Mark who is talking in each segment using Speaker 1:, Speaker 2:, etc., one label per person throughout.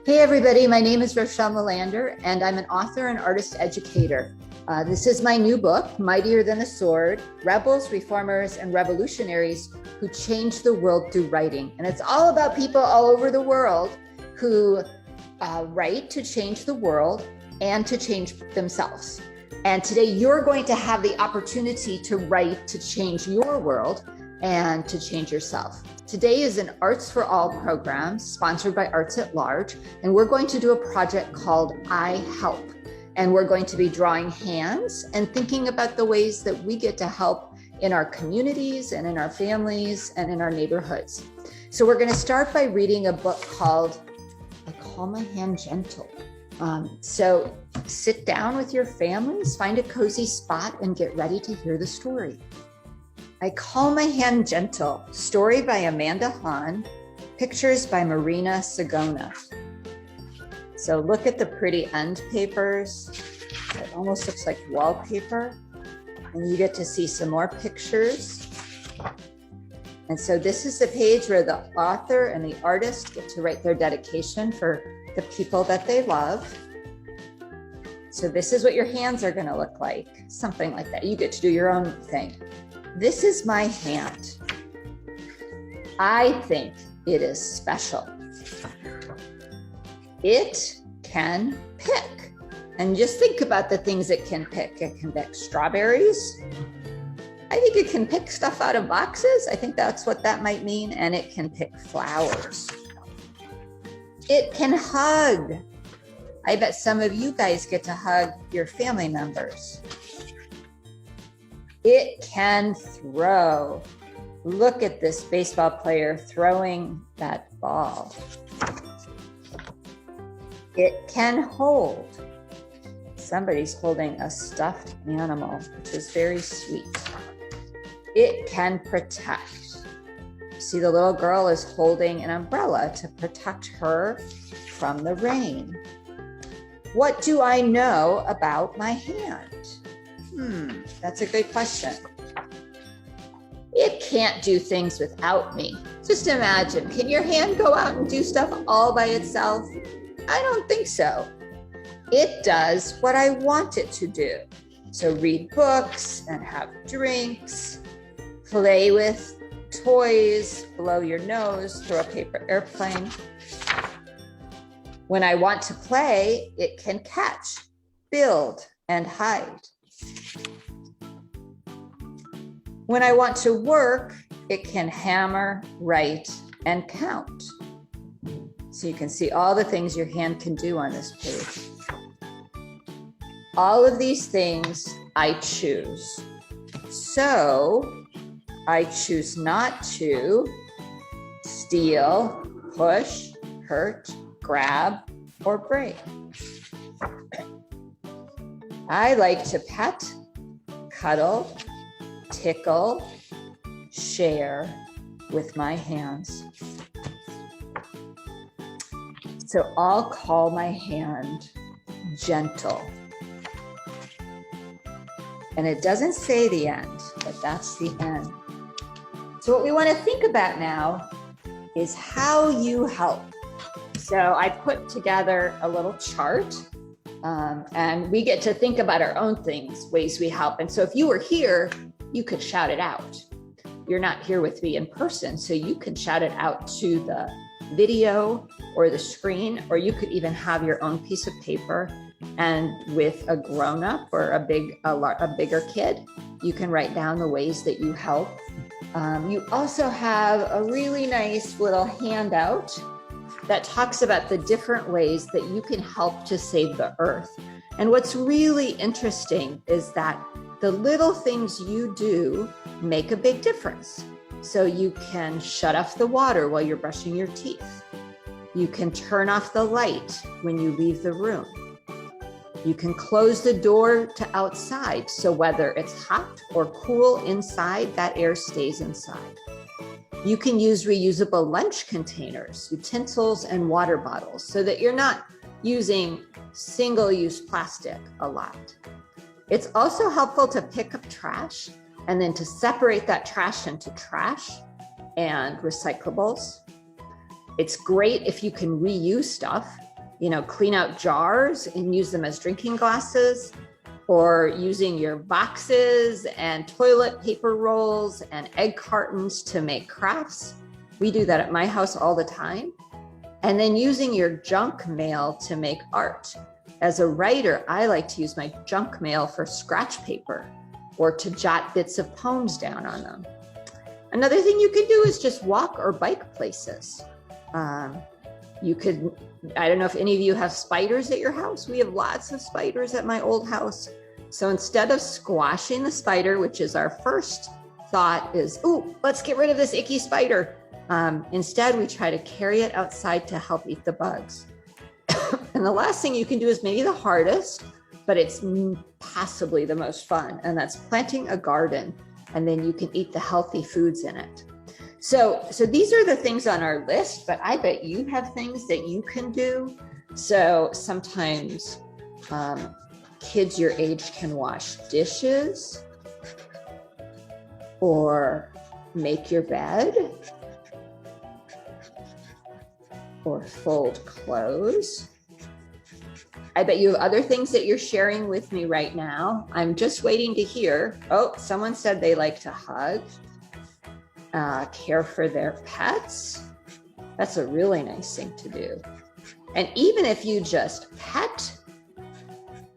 Speaker 1: Hey everybody, my name is Rochelle Melander and I'm an author and artist educator. This is my new book, Mightier Than a Sword, Rebels, Reformers, and Revolutionaries Who Changed the World Through Writing. And it's all about people all over the world who write to change the world and to change themselves. And today you're going to have the opportunity to write to change your world and to change yourself. Today is an ARTS4ALL program sponsored by Arts at Large, and we're going to do a project called I Help. And we're going to be drawing hands and thinking about the ways that we get to help in our communities and in our families and in our neighborhoods. So we're going to start by reading a book called I Call My Hand Gentle. So sit down with your families, find a cozy spot, and get ready to hear the story. I Call My Hand Gentle, story by Amanda Hahn, pictures by Marina Sagona. So look at the pretty end papers. It almost looks like wallpaper. And you get to see some more pictures. And so this is the page where the author and the artist get to write their dedication for the people that they love. So this is what your hands are going to look like, something like that. You get to do your own thing. This is my hand. I think it is special. It can pick. And just think about the things it can pick. It can pick strawberries. I think it can pick stuff out of boxes. I think that's what that might mean. And it can pick flowers. It can hug. I bet some of you guys get to hug your family members. It can throw. Look at this baseball player throwing that ball. It can hold. Somebody's holding a stuffed animal, which is very sweet. It can protect. See, the little girl is holding an umbrella to protect her from the rain. What do I know about my hand? That's a good question. It can't do things without me. Just imagine, can your hand go out and do stuff all by itself? I don't think so. It does what I want it to do. So read books and have drinks, play with toys, blow your nose, throw a paper airplane. When I want to play, it can catch, build, and hide. When I want to work, it can hammer, write, and count. So you can see all the things your hand can do on this page. All of these things I choose. So I choose not to steal, push, hurt, grab, or break. I like to pet, cuddle, tickle, share with my hands. So I'll call my hand gentle. And it doesn't say the end, but that's the end. So what we want to think about now is how you help. So I put together a little chart and we get to think about our own things, ways we help. And so if you were here, you could shout it out. You're not here with me in person, so you can shout it out to the video or the screen, or you could even have your own piece of paper, and with a grown-up or a bigger kid, you can write down the ways that you help. You also have a really nice little handout that talks about the different ways that you can help to save the earth. And what's really interesting is that the little things you do make a big difference. So you can shut off the water while you're brushing your teeth. You can turn off the light when you leave the room. You can close the door to outside, so whether it's hot or cool inside, that air stays inside. You can use reusable lunch containers, utensils, and water bottles so that you're not using single-use plastic a lot. It's also helpful to pick up trash and then to separate that trash into trash and recyclables. It's great if you can reuse stuff. clean out jars and use them as drinking glasses, or using your boxes and toilet paper rolls and egg cartons to make crafts. We do that at my house all the time. And then using your junk mail to make art. As a writer, I like to use my junk mail for scratch paper or to jot bits of poems down on them. Another thing you could do is just walk or bike places. You could, I don't know if any of you have spiders at your house. We have lots of spiders at my old house. So instead of squashing the spider, which is our first thought is, ooh, let's get rid of this icky spider. Instead, we try to carry it outside to help eat the bugs. And the last thing you can do is maybe the hardest, but it's possibly the most fun, and that's planting a garden, and then you can eat the healthy foods in it. So these are the things on our list, but I bet you have things that you can do. So sometimes kids your age can wash dishes or make your bed or fold clothes. I bet you have other things that you're sharing with me right now. I'm just waiting to hear. Oh, someone said they like to hug. Care for their pets. That's a really nice thing to do. And even if you just pet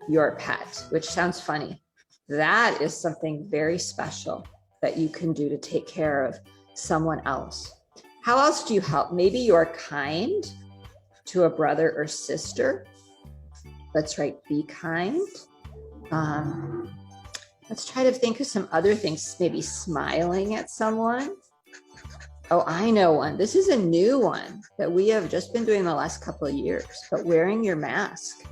Speaker 1: your pet, which sounds funny, that is something very special that you can do to take care of someone else. How else do you help? Maybe you're kind to a brother or sister. Let's write, be kind. Let's try to think of some other things, maybe smiling at someone. Oh, I know one. This is a new one that we have just been doing the last couple of years, but wearing your mask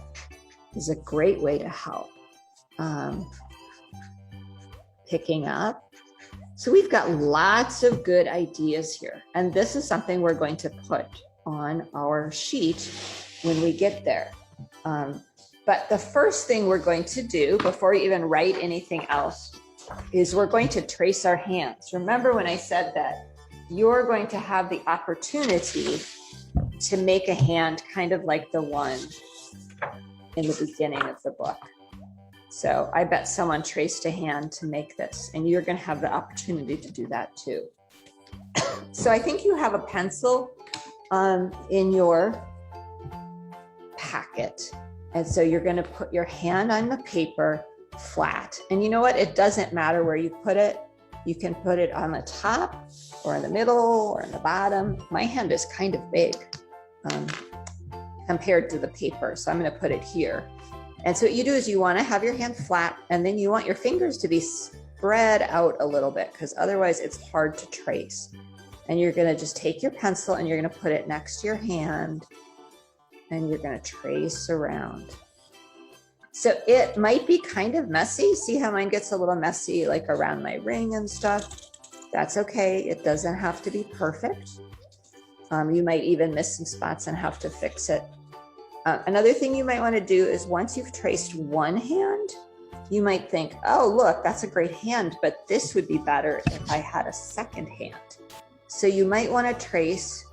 Speaker 1: is a great way to help. Picking up. So we've got lots of good ideas here. And this is something we're going to put on our sheet when we get there. But the first thing we're going to do before we even write anything else is we're going to trace our hands. Remember when I said that you're going to have the opportunity to make a hand kind of like the one in the beginning of the book. So I bet someone traced a hand to make this, and you're going to have the opportunity to do that too. So I think you have a pencil in your packet. And so you're going to put your hand on the paper flat. And you know what? It doesn't matter where you put it. You can put it on the top or in the middle or in the bottom. My hand is kind of big compared to the paper. So I'm going to put it here. And so what you do is you want to have your hand flat, and then you want your fingers to be spread out a little bit, because otherwise it's hard to trace. And you're going to just take your pencil and you're going to put it next to your hand, and you're going to trace around. So it might be kind of messy. See how mine gets a little messy, like around my ring and stuff? That's okay. It doesn't have to be perfect. You might even miss some spots and have to fix it. Another thing you might want to do is once you've traced one hand, you might think, oh, look, that's a great hand, but this would be better if I had a second hand. So you might want to trace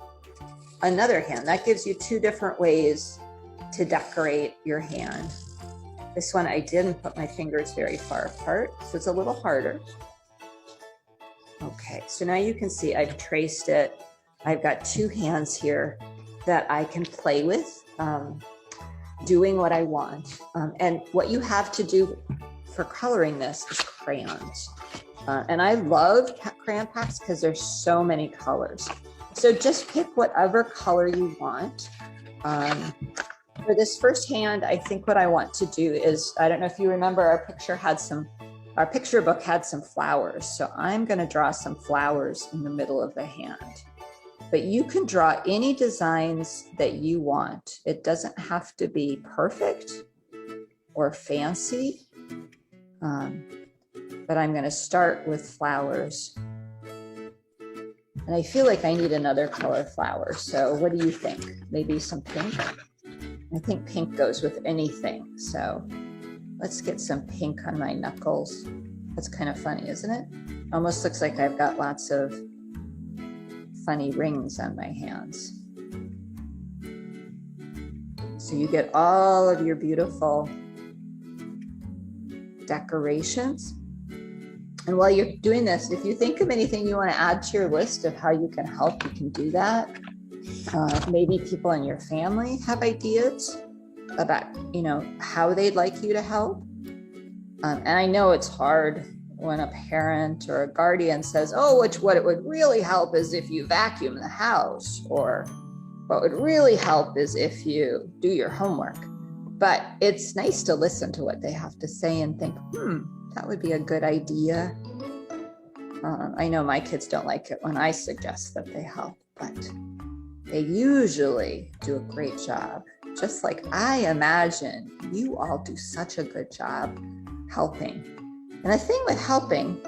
Speaker 1: another hand. That gives you two different ways to decorate your hand. This one, I didn't put my fingers very far apart, so it's a little harder. Okay, so now you can see I've traced it. I've got two hands here that I can play with, doing what I want. And what you have to do for coloring this is crayons. And I love crayon packs because there's so many colors. So just pick whatever color you want. For this first hand, I think what I want to do is, I don't know if you remember, our picture book had some flowers. So I'm going to draw some flowers in the middle of the hand. But you can draw any designs that you want. It doesn't have to be perfect or fancy. But I'm going to start with flowers. And I feel like I need another color flower. So what do you think? Maybe some pink? I think pink goes with anything. So let's get some pink on my knuckles. That's kind of funny, isn't it? Almost looks like I've got lots of funny rings on my hands. So So you get all of your beautiful decorations. And while you're doing this, if you think of anything you want to add to your list of how you can help, you can do that. Maybe people in your family have ideas about, you know, how they'd like you to help. And I know it's hard when a parent or a guardian says, oh, what it would really help is if you vacuum the house, or what would really help is if you do your homework. But it's nice to listen to what they have to say and think, that would be a good idea. I know my kids don't like it when I suggest that they help, but they usually do a great job. Just like I imagine you all do such a good job helping. And the thing with helping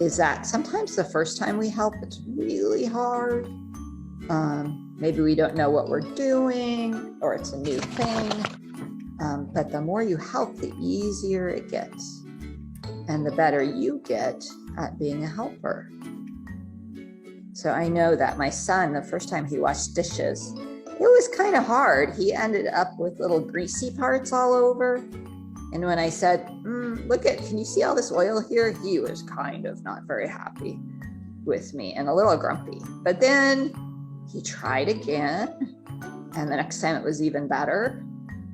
Speaker 1: is that sometimes the first time we help, it's really hard. Maybe we don't know what we're doing, or it's a new thing. But the more you help, the easier it gets. And the better you get at being a helper. So I know that my son, the first time he washed dishes, it was kind of hard. He ended up with little greasy parts all over. And when I said, can you see all this oil here? He was kind of not very happy with me and a little grumpy. But then he tried again. And the next time it was even better,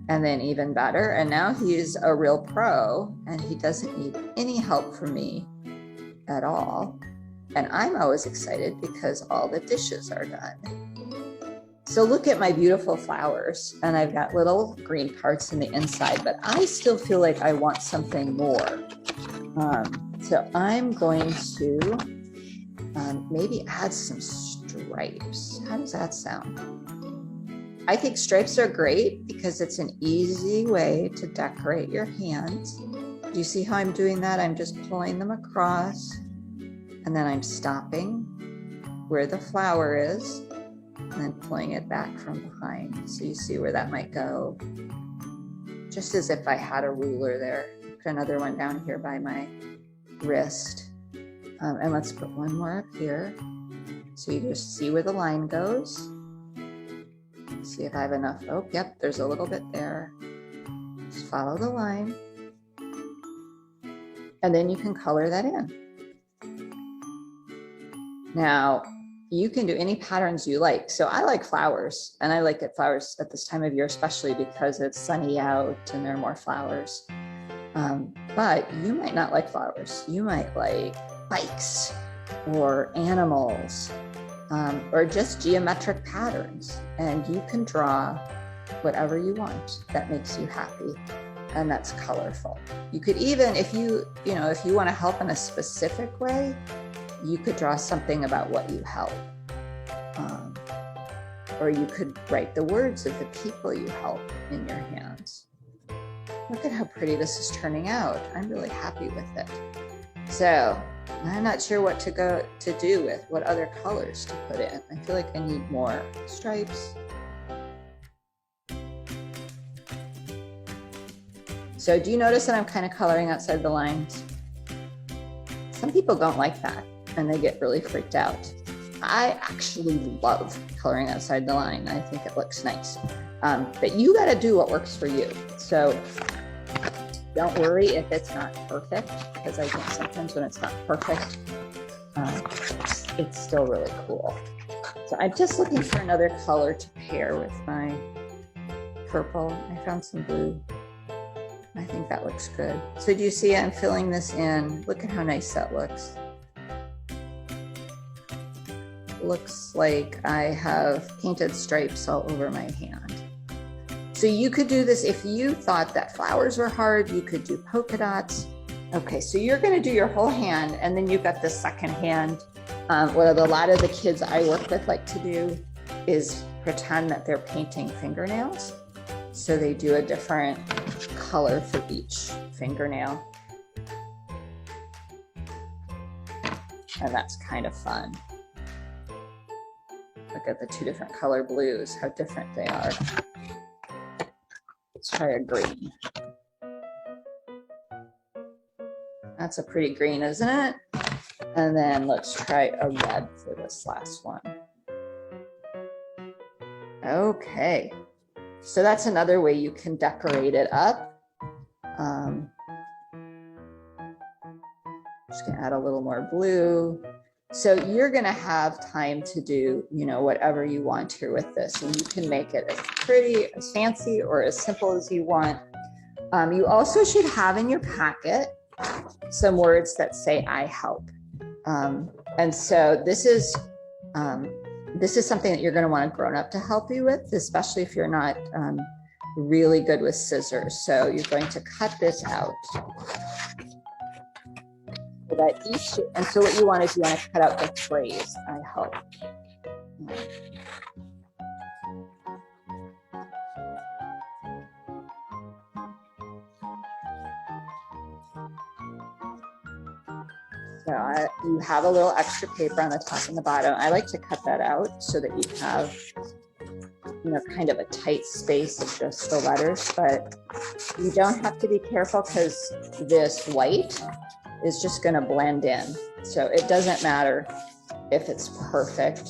Speaker 1: and then even better. And now he's a real pro, and he doesn't need any help from me at all. And I'm always excited because all the dishes are done. So look at my beautiful flowers, and I've got little green parts in the inside, but I still feel like I want something more. So I'm going to maybe add some stripes. How does that sound? I think stripes are great because it's an easy way to decorate your hands. Do you see how I'm doing that? I'm just pulling them across, and then I'm stopping where the flower is, and then pulling it back from behind. So you see where that might go. Just as if I had a ruler there. Put another one down here by my wrist. And let's put one more up here. So you just see where the line goes. See if I have enough. Oh, yep, there's a little bit there. Just follow the line. And then you can color that in. Now, you can do any patterns you like. So I like flowers, and I like flowers at this time of year, especially because it's sunny out and there are more flowers. But you might not like flowers. You might like bikes or animals. Or just geometric patterns, and you can draw whatever you want that makes you happy and that's colorful. You could even, if you want to help in a specific way, you could draw something about what you help. Or you could write the words of the people you help in your hands. Look at how pretty this is turning out. I'm really happy with it. So I'm not sure what to do with, what other colors to put in. I feel like I need more stripes. So do you notice that I'm kind of coloring outside the lines? Some people don't like that, and they get really freaked out. I actually love coloring outside the line. I think it looks nice. But you got to do what works for you. So don't worry if it's not perfect, because I think sometimes when it's not perfect, it's still really cool. So I'm just looking for another color to pair with my purple. I found some blue. I think that looks good. So do you see I'm filling this in? Look at how nice that looks. Looks like I have painted stripes all over my hand. So you could do this if you thought that flowers were hard, you could do polka dots. Okay, so you're gonna do your whole hand, and then you've got the second hand. What a lot of the kids I work with like to do is pretend that they're painting fingernails. So they do a different color for each fingernail. And that's kind of fun. Look at the two different color blues, how different they are. Let's try a green. That's a pretty green, isn't it? And then let's try a red for this last one. Okay. So that's another way you can decorate it up. Just gonna add a little more blue. So you're gonna have time to do, you know, whatever you want here with this, and you can make it as pretty, as fancy, or as simple as you want. You also should have in your packet some words that say "I help," and so this is something that you're going to want a grown-up to help you with, especially if you're not really good with scissors. So you're going to cut this out. So that each, and so what you want is you want to cut out the phrase "I help." So you have a little extra paper on the top and the bottom. I like to cut that out so that you have, you know, kind of a tight space of just the letters, but you don't have to be careful because this white is just going to blend in. So it doesn't matter if it's perfect.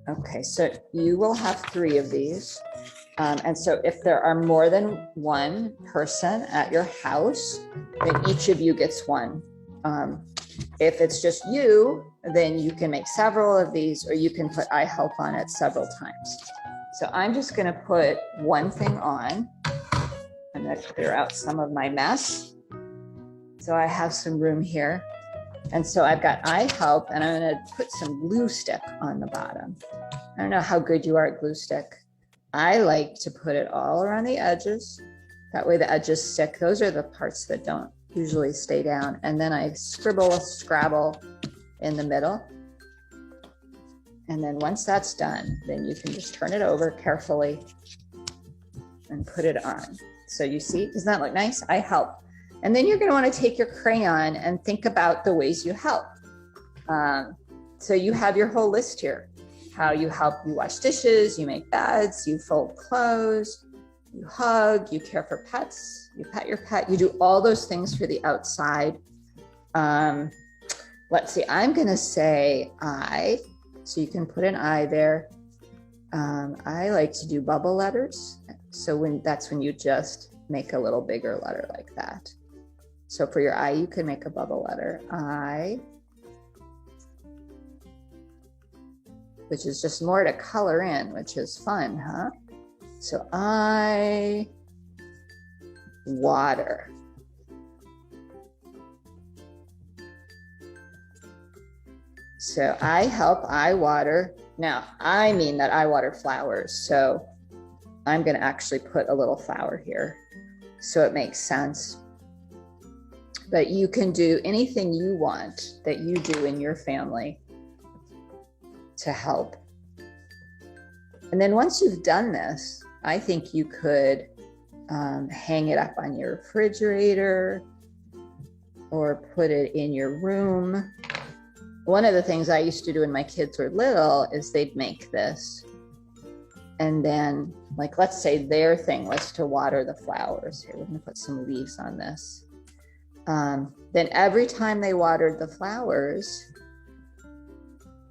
Speaker 1: Okay, so you will have 3 of these. And so if there are more than one person at your house, then each of you gets one. If it's just you, then you can make several of these, or you can put "I help" on it several times. So I'm just going to put one thing on. I'm going to clear out some of my mess. So I have some room here. And so I've got "I help," and I'm going to put some glue stick on the bottom. I don't know how good you are at glue stick. I like to put it all around the edges. That way the edges stick. Those are the parts that don't usually stay down. And then I scrabble in the middle. And then once that's done, then you can just turn it over carefully and put it on. So you see, doesn't that look nice? I help. And then you're going to want to take your crayon and think about the ways you help. So you have your whole list here. How you help: you wash dishes, you make beds, you fold clothes, you hug, you care for pets, you pet your pet, you do all those things for the outside. Let's see, I'm going to say "I," so you can put an "I" there. I like to do bubble letters. So that's when you just make a little bigger letter like that. So for your "I," you can make a bubble letter. I, which is just more to color in, which is fun, huh? So I water. So I help, I water. Now, I mean that I water flowers. So I'm going to actually put a little flower here so it makes sense. But you can do anything you want that you do in your family to help. And then once you've done this, I think you could hang it up on your refrigerator or put it in your room. One of the things I used to do when my kids were little is they'd make this. And then, like, let's say their thing was to water the flowers. Here, we're going to put some leaves on this. Then every time they watered the flowers,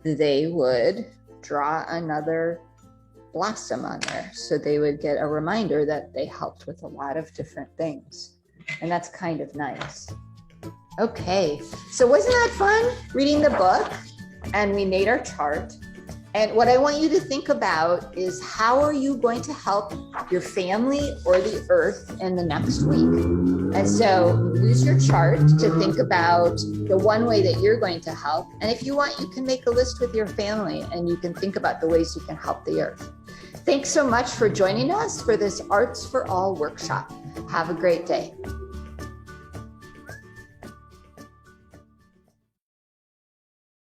Speaker 1: they would draw another blossom on there. So they would get a reminder that they helped with a lot of different things. And that's kind of nice. Okay, so wasn't that fun reading the book? And we made our chart. And what I want you to think about is, how are you going to help your family or the earth in the next week? And so use your chart to think about the one way that you're going to help. And if you want, you can make a list with your family and you can think about the ways you can help the earth. Thanks so much for joining us for this Arts for All workshop. Have a great day.